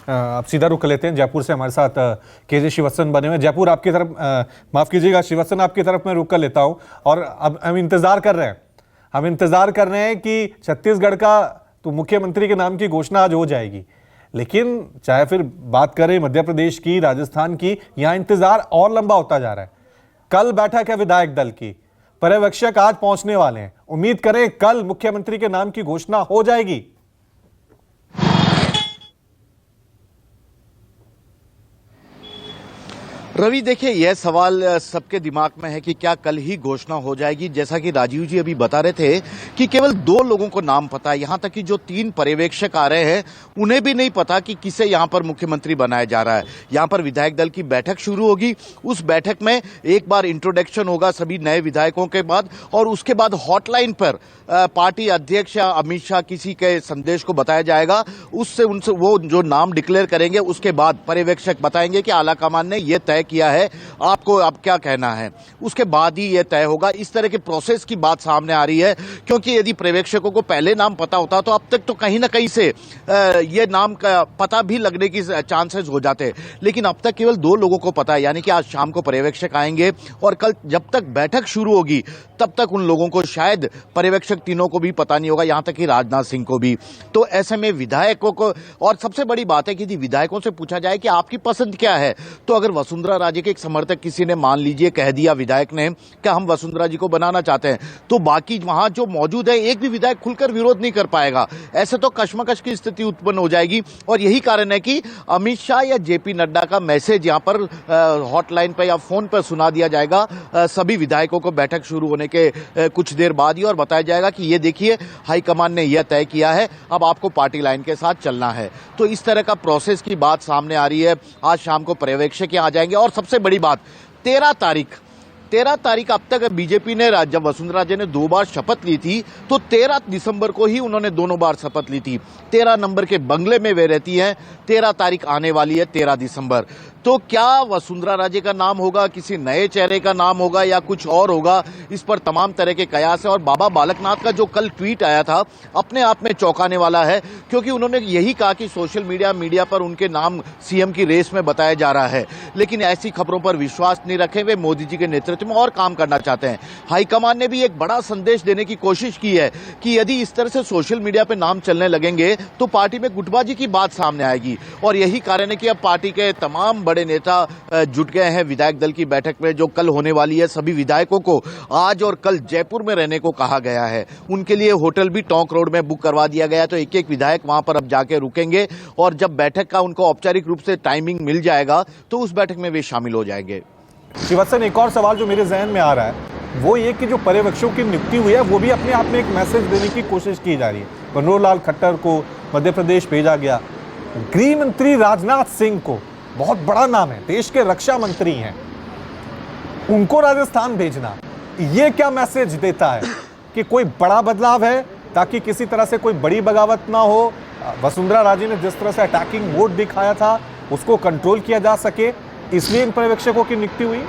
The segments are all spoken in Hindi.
आप सीधा रुख लेते हैं। जयपुर से हमारे साथ केजे श्रीवत्सन बने हुए। जयपुर आपकी तरफ, माफ कीजिएगा श्रीवत्सन, आपकी तरफ मैं रुक कर लेता हूं। और अब हम इंतजार कर रहे हैं कि छत्तीसगढ़ का तो मुख्यमंत्री के नाम की घोषणा आज हो जाएगी, लेकिन चाहे फिर बात करें मध्य प्रदेश की, राजस्थान की, यहां इंतजार और लंबा होता जा रहा है। कल बैठक है विधायक दल की, पर्यवेक्षक आज पहुंचने वाले हैं। उम्मीद करें कल मुख्यमंत्री के नाम की घोषणा हो जाएगी। रवि, देखिए यह सवाल सबके दिमाग में है कि क्या कल ही घोषणा हो जाएगी। जैसा कि राजीव जी अभी बता रहे थे कि केवल 2 लोगों को नाम पता है, यहां तक कि जो 3 पर्यवेक्षक आ रहे हैं उन्हें भी नहीं पता कि किसे यहां पर मुख्यमंत्री बनाया जा रहा है। यहां पर विधायक दल की बैठक शुरू होगी, उस बैठक में एक बार इंट्रोडक्शन होगा सभी नए विधायकों के बाद, और उसके बाद हॉटलाइन पर पार्टी अध्यक्ष या अमित शाह किसी के संदेश को बताया जाएगा। उससे उनसे वो जो नाम डिक्लेयर करेंगे उसके बाद पर्यवेक्षक बताएंगे कि आलाकमान ने यह तय किया है, आपको अब क्या कहना है, उसके बाद ही यह तय होगा। इस तरह के प्रोसेस की बात सामने आ रही है, क्योंकि यदि पर्यवेक्षकों को पहले नाम पता होता तो अब तक तो कहीं ना कहीं से यह नाम का पता भी लगने की चांसेस हो जाते, लेकिन अब तक केवल 2 लोगों को पता है। यानी कि आज शाम को पर्यवेक्षक आएंगे और कल जब तक बैठक शुरू होगी तब तक उन लोगों को, शायद पर्यवेक्षक तीनों को भी पता नहीं होगा, यहां तक कि राजनाथ सिंह को भी। तो ऐसे में विधायकों को, और सबसे बड़ी बात है कि यदि विधायकों से पूछा जाए कि आपकी पसंद क्या है, तो अगर वसुंधरा राजे के एक समर्थक किसी ने मान लीजिए कह दिया विधायक ने कि हम वसुंधरा जी को बनाना चाहते हैं, तो बाकी वहां जो मौजूद है एक भी विधायक खुलकर विरोध नहीं कर पाएगा। ऐसे तो कशमकश की स्थिति उत्पन्न हो जाएगी। और यही कारण है कि अमित शाह या जेपी नड्डा का मैसेज यहां पर हॉटलाइन पर या फोन पर सुना दिया जाएगा सभी विधायकों को बैठक शुरू होने के कुछ देर बाद ही, और बताया जाएगा कि ये देखिए हाईकमान ने यह तय किया है, अब आपको पार्टी लाइन के साथ चलना है। तो इस तरह का प्रोसेस की बात सामने आ रही है। आज शाम को पर्यवेक्षक आ जाएंगे। और सबसे बड़ी बात, 13 तारीख अब तक बीजेपी ने, जब वसुंधरा राजे ने 2 बार शपथ ली थी तो 13 दिसंबर को ही उन्होंने दोनों बार शपथ ली थी। 13 नंबर के बंगले में वे रहती हैं। 13 तारीख आने वाली है, 13 दिसंबर। तो क्या वसुंधरा राजे का नाम होगा, किसी नए चेहरे का नाम होगा या कुछ और होगा, इस पर तमाम तरह के कयास है। और बाबा बालकनाथ का जो कल ट्वीट आया था अपने आप में चौंकाने वाला है, क्योंकि उन्होंने यही कहा कि सोशल मीडिया पर उनके नाम सीएम की रेस में बताया जा रहा है, लेकिन ऐसी खबरों पर विश्वास नहीं रखें। वे मोदी जी के नेतृत्व में और काम करना चाहते हैं। हाईकमान ने भी एक बड़ा संदेश देने की कोशिश की है कि यदि इस तरह से सोशल मीडिया पर नाम चलने लगेंगे तो पार्टी में गुटबाजी की बात सामने आएगी। और यही कारण है कि अब पार्टी के तमाम बड़े नेता जुट गए हैं विधायक दल की बैठक में जो कल होने वाली है। सभी विधायकों को आज और कल जयपुर में रहने को कहा गया है। उनके लिए होटल भी टोंक रोड में बुक करवा दिया गया है, तो एक एक विधायक वहां पर अब जाके रुकेंगे और जब बैठक का उनको औपचारिक रूप से टाइमिंग मिल जाएगा तो उस बैठक में वे शामिल हो जाएंगे। श्रीवत्सन, एक और सवाल जो मेरे जहन में आ रहा है वो ये कि जो पर्यवेक्षकों की नियुक्ति हुई है वो भी अपने आप में एक मैसेज देने की कोशिश की जा रही है। मनोहर लाल खट्टर को मध्य प्रदेश भेजा गया, गृह मंत्री राजनाथ सिंह को, बहुत बड़ा नाम है, देश के रक्षा मंत्री हैं, उनको राजस्थान भेजना, ये क्या मैसेज देता है कि कोई बड़ा बदलाव है ताकि किसी तरह से कोई बड़ी बगावत ना हो? वसुंधरा राजे ने जिस तरह से अटैकिंग मोड दिखाया था उसको कंट्रोल किया जा सके, इसलिए इन पर्यवेक्षकों की नियुक्ति हुई।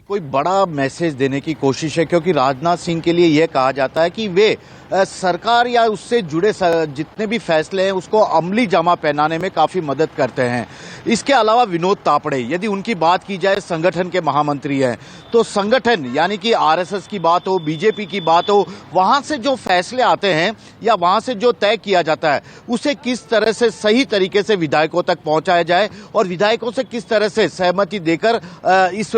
कोई बड़ा मैसेज देने की कोशिश है, क्योंकि राजनाथ सिंह के लिए यह कहा जाता है कि वे सरकार या उससे जुड़े जितने भी फैसले हैं उसको अमली जामा पहनाने में काफी मदद करते हैं। इसके अलावा विनोद तापड़े, यदि उनकी बात की जाए, संगठन के महामंत्री हैं, तो संगठन यानी कि आरएसएस की बात हो, बीजेपी की बात हो, वहां से जो फैसले आते हैं या वहां से जो तय किया जाता है उसे किस तरह से सही तरीके से विधायकों तक पहुंचाया जाए और विधायकों से किस तरह से सहमति देकर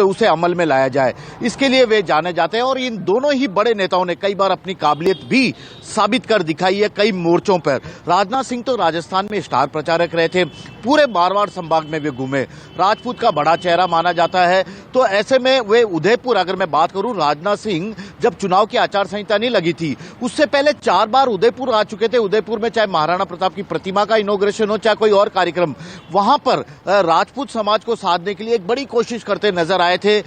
उसे अमल में लाया जाए, इसके लिए वे जाने जाते हैं। और इन दोनों ही बड़े नेताओं ने कई बार अपनी काबिलियत भी साबित कर दिखाई है कई मोर्चों पर। राजनाथ सिंह तो राजस्थान में स्टार प्रचारक रहे थे, पूरे मारवाड़ संभाग में वे घूमे, राजपूत का बड़ा चेहरा माना जाता है। तो ऐसे में वे उदयपुर, अगर मैं बात करूं, राजनाथ सिंह जब चुनाव की आचार संहिता नहीं लगी थी उससे पहले 4 बार उदयपुर आ चुके थे। उदयपुर में चाहे महाराणा प्रताप की प्रतिमा का इनॉग्रेशन हो, चाहे कोई और कार्यक्रम, वहां पर राजपूत समाज को साधने के लिए एक बड़ी कोशिश करते नजर आए थे।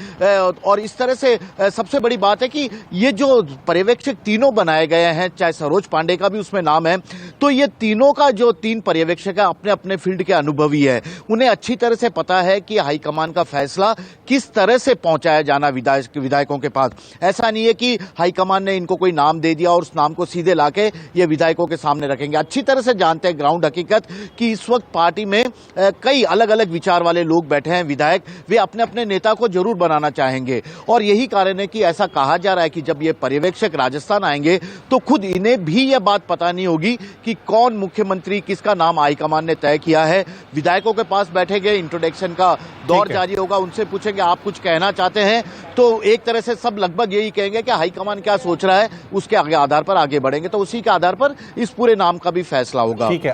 और इस तरह से सबसे बड़ी बात है कि ये जो पर्यवेक्षक तीनों बनाए गए हैं, चाहे सरोज पांडे का भी उसमें नाम है, तो ये तीनों का जो 3 पर्यवेक्षक है अपने अपने फील्ड के अनुभवी है। उन्हें अच्छी तरह से पता है कि हाईकमान का फैसला किस तरह से पहुंचाया जाना विधायकों के पास। ऐसा नहीं है कि हाईकमान ने इनको कोई नाम दे दिया और उस नाम को सीधे लाके ये विधायकों के सामने रखेंगे। अच्छी तरह से जानते हैं ग्राउंड हकीकत कि इस वक्त पार्टी में कई अलग अलग विचार वाले लोग बैठे हैं। विधायक वे अपने अपने नेता को जरूर बनाना चाहेंगे और यही कारण है कि ऐसा कहा जा रहा है कि जब ये पर्यवेक्षक राजस्थान आएंगे तो खुद इन्हें भी यह बात पता नहीं होगी कि कौन मुख्यमंत्री, किसका नाम हाईकमान ने तय किया है। विधायकों के पास बैठेंगे, इंट्रोडक्शन का दौर जारी होगा, उनसे पूछेंगे आप कुछ कहना चाहते हैं, तो एक तरह से सब लगभग यही कहेंगे कि हाईकमान क्या सोच रहा है, उसके आधार पर आगे बढ़ेंगे। तो उसी के आधार पर इस पूरे नाम का भी फैसला होगा। ठीक है।